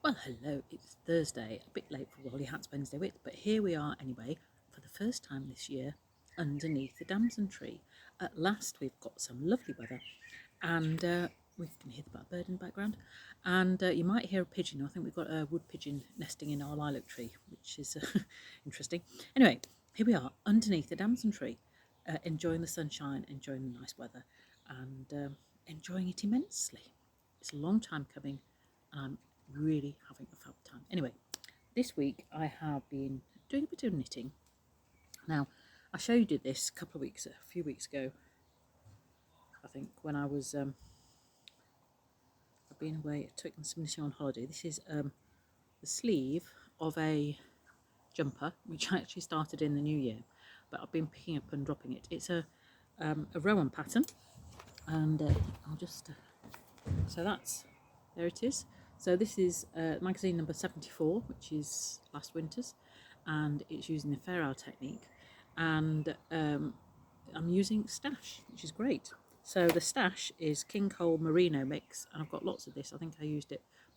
Well, hello, it's Thursday, a bit late for Woolly Hats Wednesday Wit, but here we are anyway, for the first time this year, underneath the damson tree. At last we've got some lovely weather, and we can hear the bird in the background, and you might hear a pigeon. I think we've got a wood pigeon nesting in our lilac tree, which is interesting. Anyway, here we are, underneath the damson tree, enjoying the sunshine, enjoying the nice weather, and enjoying it immensely. It's a long time coming, and I'm really having a fab time. Anyway, this week I have been doing a bit of knitting. Now, I showed you this a few weeks ago, I think, when I've been away, taking some knitting on holiday. This is the sleeve of a jumper, which I actually started in the new year, but I've been picking up and dropping it. It's a Rowan pattern, and I'll just, there it is. So this is magazine number 74, which is last winter's, and it's using the fairisle technique, and I'm using stash, which is great. So the stash is King Cole Merino mix, and I've got lots of this. I think I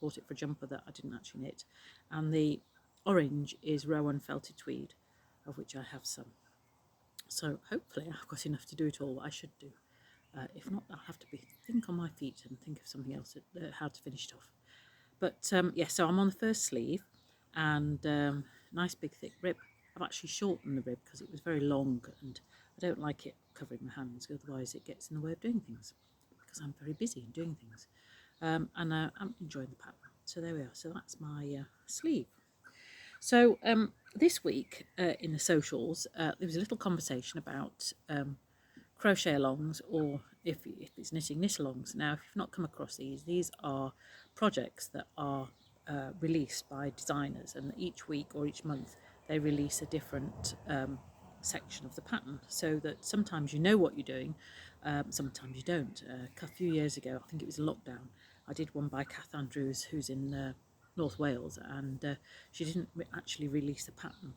bought it for a jumper that I didn't actually knit, and the orange is Rowan felted tweed, of which I have some. So hopefully I've got enough to do it all that I should do. If not, I'll have to think on my feet and think of something else, how to finish it off. But yeah, so I'm on the first sleeve, and nice big thick rib. I've actually shortened the rib because it was very long, and I don't like it covering my hands, otherwise it gets in the way of doing things, because I'm very busy and doing things. And I'm enjoying the pattern. So there we are. So that's my sleeve. So this week in the socials, there was a little conversation about crochet alongs, or if it's knitting knit alongs. Now, if you've not come across these are projects that are released by designers, and each week or each month they release a different section of the pattern, so that sometimes you know what you're doing, sometimes you don't. A few years ago, I think it was a lockdown, I did one by Kath Andrews, who's in North Wales, and she didn't actually release the pattern,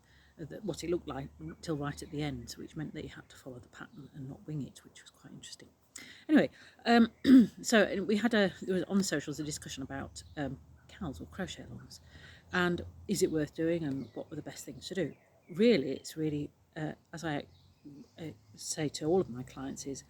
what it looked like, till right at the end, which meant that you had to follow the pattern and not wing it, which was quite interesting. Anyway, so there was on the socials a discussion about cows or crochet alongs, and is it worth doing, and what were the best things to do. Really, it's really, as I say to all of my clients, is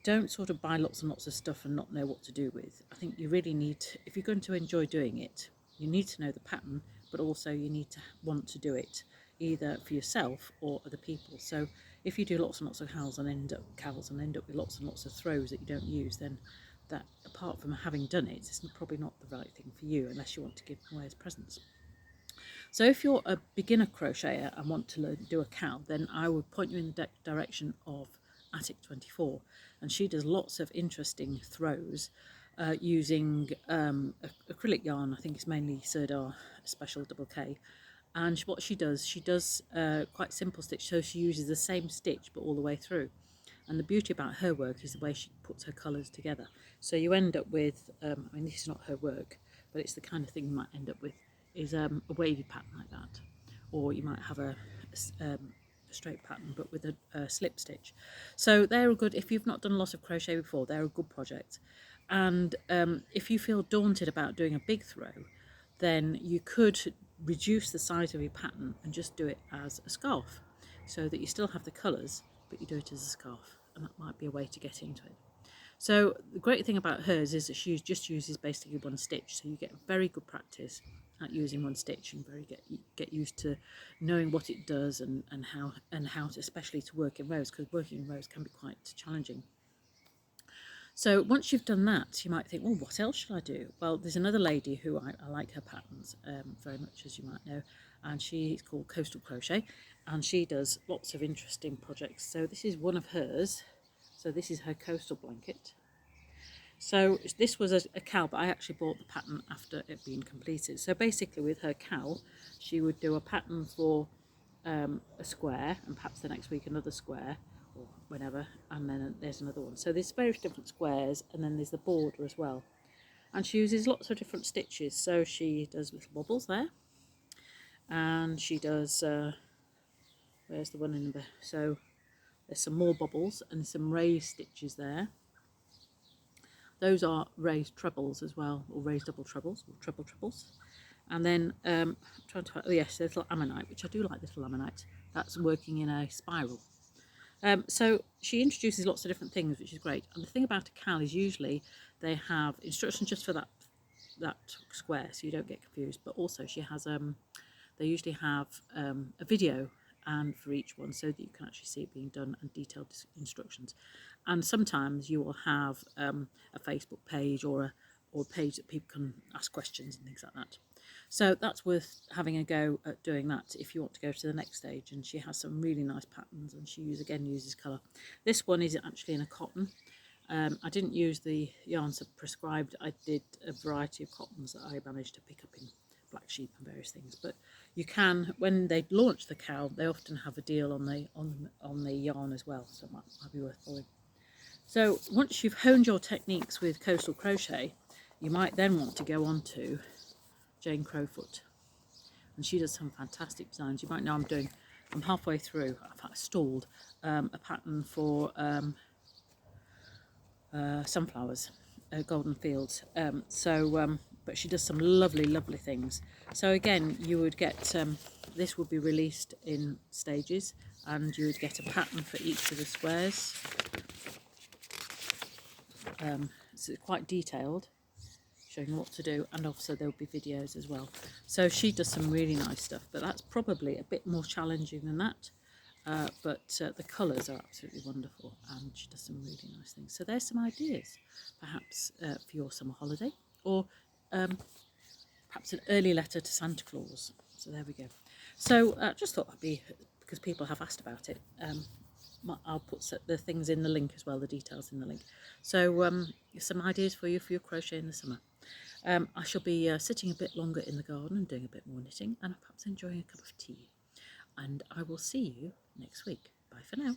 don't sort of buy lots and lots of stuff and not know what to do with. I think you really need, if you're going to enjoy doing it, you need to know the pattern, but also you need to want to do it, either for yourself or other people. So if you do lots and lots of cows and end up with lots and lots of throws that you don't use, then that, apart from having done it, it's probably not the right thing for you, unless you want to give them away as presents. So if you're a beginner crocheter and want to do a cow, then I would point you in the direction of Attic 24, and she does lots of interesting throws using acrylic yarn. I think it's mainly Sirdar Special Double K. And what she does quite simple stitch, so she uses the same stitch but all the way through. And the beauty about her work is the way she puts her colours together. So you end up with, I mean, this is not her work, but it's the kind of thing you might end up with, is a wavy pattern like that. Or you might have a straight pattern but with a slip stitch. So they're a good, if you've not done a lot of crochet before, they're a good project. And if you feel daunted about doing a big throw, then you could reduce the size of your pattern and just do it as a scarf, so that you still have the colours but you do it as a scarf, and that might be a way to get into it. So the great thing about hers is that she just uses basically one stitch, so you get very good practice at using one stitch, and get used to knowing what it does, and how to, especially to work in rows, because working in rows can be quite challenging. So once you've done that, you might think, well, what else should I do? Well, there's another lady who I like her patterns very much, as you might know, and she's called Coastal Crochet, and she does lots of interesting projects. So this is one of hers. So this is her coastal blanket. So this was a cowl, but I actually bought the pattern after it being completed. So basically with her cowl, she would do a pattern for a square, and perhaps the next week another square, or whenever, and then there's another one. So there's various different squares, and then there's the border as well. And she uses lots of different stitches. So she does little bobbles there, and she does, where's the one in the, so there's some more bobbles and some raised stitches there. Those are raised trebles as well, or raised double trebles, or treble trebles. And then trying to, oh yes, little ammonite, which I do like little ammonite. That's working in a spiral. So she introduces lots of different things, which is great. And the thing about a cal is usually they have instructions just for that square, so you don't get confused. But also she has they usually have a video and for each one, so that you can actually see it being done and detailed instructions. And sometimes you will have a Facebook page or a page that people can ask questions and things like that. So that's worth having a go at doing that if you want to go to the next stage. And she has some really nice patterns, and she uses colour. This one is actually in a cotton. I didn't use the yarns prescribed. I did a variety of cottons that I managed to pick up in Black Sheep and various things. But you can, when they launch the cowl, they often have a deal on the yarn as well, so it might be worth following. So once you've honed your techniques with coastal crochet, you might then want to go on to Jane Crowfoot, and she does some fantastic designs. You might know I'm halfway through. I've stalled a pattern for sunflowers, golden fields. But she does some lovely things. So again, you would get this would be released in stages, and you would get a pattern for each of the squares. So it's quite detailed, showing what to do, and also there'll be videos as well. So she does some really nice stuff, but that's probably a bit more challenging than that. But the colours are absolutely wonderful, and she does some really nice things. So there's some ideas, perhaps for your summer holiday, or perhaps an early letter to Santa Claus. So there we go. So just thought I'd be, because people have asked about it, I'll put the things in the link as well, the details in the link. So some ideas for you for your crochet in the summer. I shall be sitting a bit longer in the garden and doing a bit more knitting, and perhaps enjoying a cup of tea. And I will see you next week. Bye for now.